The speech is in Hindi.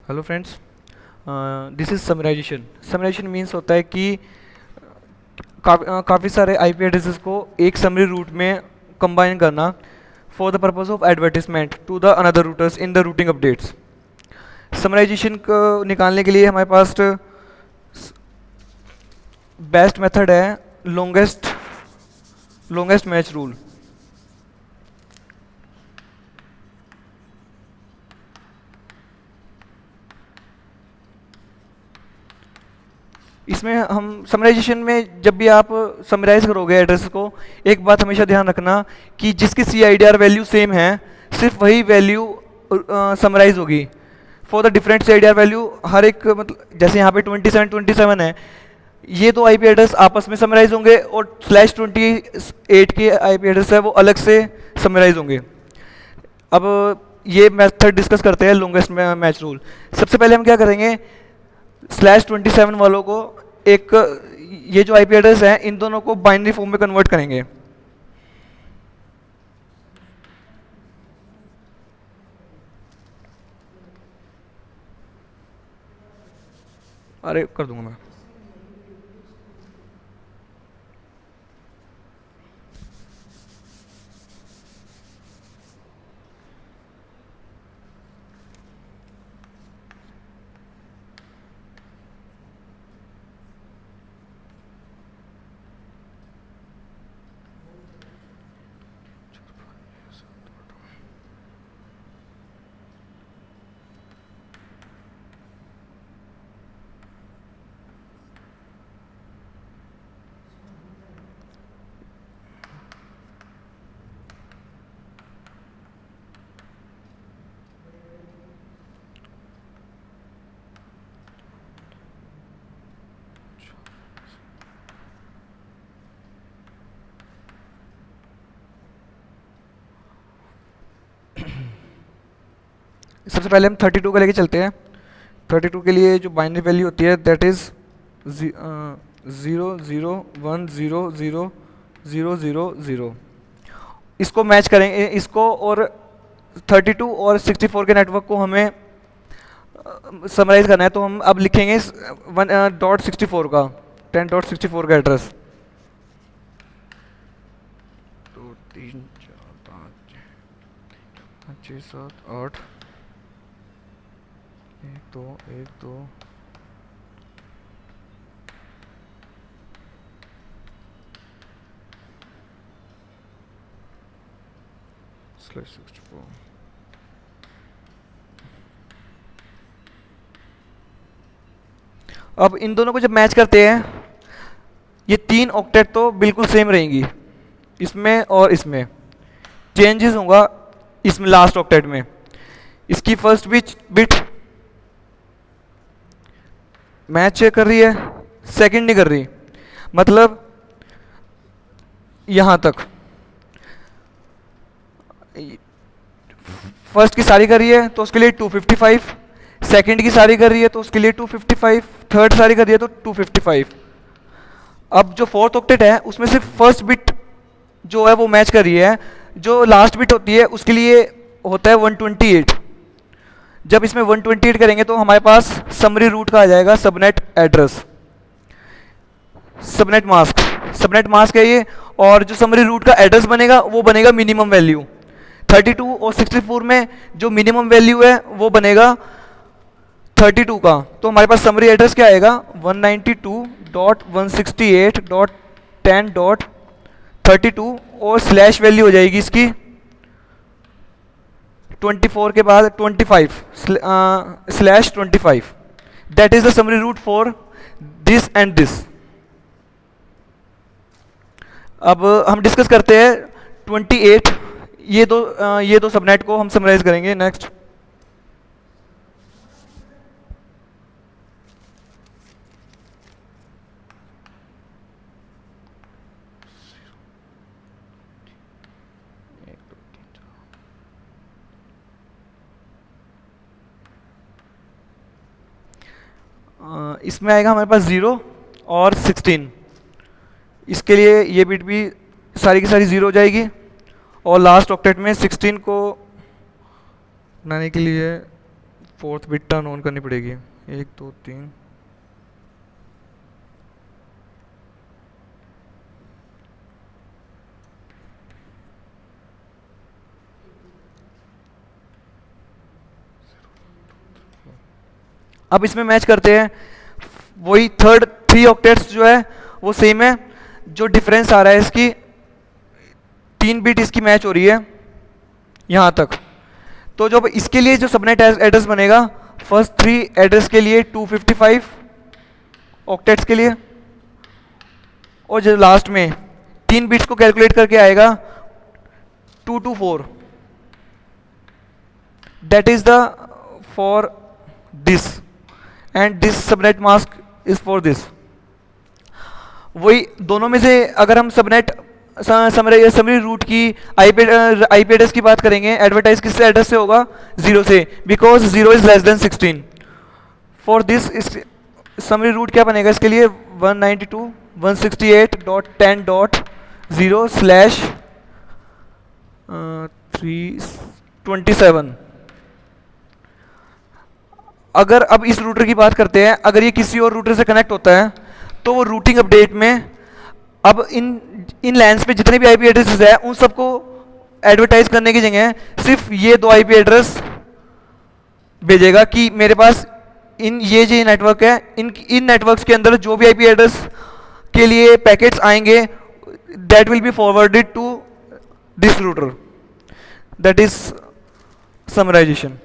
Hello friends, this is summarization. Summarization means होता है कि काफ़ी सारे आईपी एड्रेसेस को एक समरी रूट में कंबाइन करना for the purpose of advertisement to the another routers in the routing updates. Summarization को निकालने के लिए हमारे पास बेस्ट मेथड है लॉन्गेस्ट मैच रूल। इसमें हम समराइजेशन में जब भी आप समराइज करोगे एड्रेस को, एक बात हमेशा ध्यान रखना कि जिसकी C I D R value same है सिर्फ वही वैल्यू समराइज होगी। For the different C I D R value हर एक, मतलब जैसे यहाँ पे 27 है, ये दो आईपी एड्रेस आपस में समराइज होंगे और /28 के आईपी एड्रेस है वो अलग से समराइज होंगे। अब ये मेथड डिस्कस करते हैं लॉन्गेस्ट मैच रूल। सबसे पहले हम क्या करेंगे, /27 वालों को एक, ये जो आईपी एड्रेस है इन दोनों को बाइनरी फॉर्म में कन्वर्ट करेंगे। अरे कर दूंगा मैं। सबसे पहले हम 32 का लेके चलते हैं। 32 के लिए जो बाइनरी वैल्यू होती है दैट इज 0 0 1 0 0 0 0 0। इसको मैच करेंगे, इसको और 32 और 64 के नेटवर्क को हमें समराइज करना है, तो हम अब लिखेंगे 1.64 का 10.64 का एड्रेस। 2 3 4 5 6 7 8 1 2 1 2 /64। अब इन दोनों को जब मैच करते हैं, ये तीन ऑक्टेट तो बिल्कुल सेम रहेंगी, इसमें और इसमें चेंजेस होगा इसमें लास्ट ऑक्टेट में। इसकी फर्स्ट बिट मैच कर रही है, सेकंड नहीं कर रही, मतलब यहां तक फर्स्ट की सारी कर रही है तो उसके लिए 255, सेकंड की सारी कर रही है तो उसके लिए 255, थर्ड सारी कर रही है तो 255। अब जो फोर्थ ऑक्टेट है उसमें सिर्फ फर्स्ट बिट जो है वो मैच कर रही है, जो लास्ट बिट होती है उसके लिए होता है 128। जब इसमें 128 करेंगे तो हमारे पास समरी रूट का आ जाएगा सबनेट एड्रेस, सबनेट मास्क है ये। और जो समरी रूट का एड्रेस बनेगा वो बनेगा मिनिमम वैल्यू। 32 और 64 में जो मिनिमम वैल्यू है वो बनेगा 32 का, तो हमारे पास समरी एड्रेस क्या आएगा 192.168.10.32 और स्लैश वैल्यू हो जाएगी इसकी 24 के बाद 25/25। That is the summary route for this and this. अब हम डिस्कस करते हैं 28, ये दो सबनेट को हम समराइज करेंगे नेक्स्ट। इसमें आएगा हमारे पास 0 और 16। इसके लिए ये बिट भी सारी की सारी 0 हो जाएगी और लास्ट ऑक्टेट में 16 को बनाने के लिए फोर्थ बिट टर्न ऑन करनी पड़ेगी। 1 2 3। अब इसमें मैच करते हैं, वही थर्ड 3 ऑक्टेट्स जो है वो सेम है। जो डिफरेंस आ रहा है इसकी 3 बिट इसकी मैच हो रही है यहां तक। तो जब इसके लिए जो सबनेट एड्रेस बनेगा, फर्स्ट 3 एड्रेस के लिए 255 ऑक्टेट्स के लिए, और जो लास्ट में 3 बिट्स को कैलकुलेट करके आएगा 224। That is the for this, and this subnet mask is for this. वही दोनों में से अगर हम सबनेट समरी रूट की आईपी एड्रेस की बात करेंगे, एडवर्टाइज किससे एड्रेस से होगा? 0 से, because 0 is less than 16। For this summary route क्या बनेगा इसके लिए? 192.10.10/327। अगर अब इस रूटर की बात करते हैं, अगर ये किसी और रूटर से कनेक्ट होता है तो वो रूटिंग अपडेट में अब इन लैंस पे जितने भी आईपी एड्रेसेस है उन सबको एडवर्टाइज करने की जगह सिर्फ ये 2 आईपी एड्रेस भेजेगा कि मेरे पास ये जो नेटवर्क है, इन नेटवर्क्स के अंदर जो भी आईपी एड्रेस के लिए पैकेट्स आएंगे, that will be forwarded to this router. That is summarization.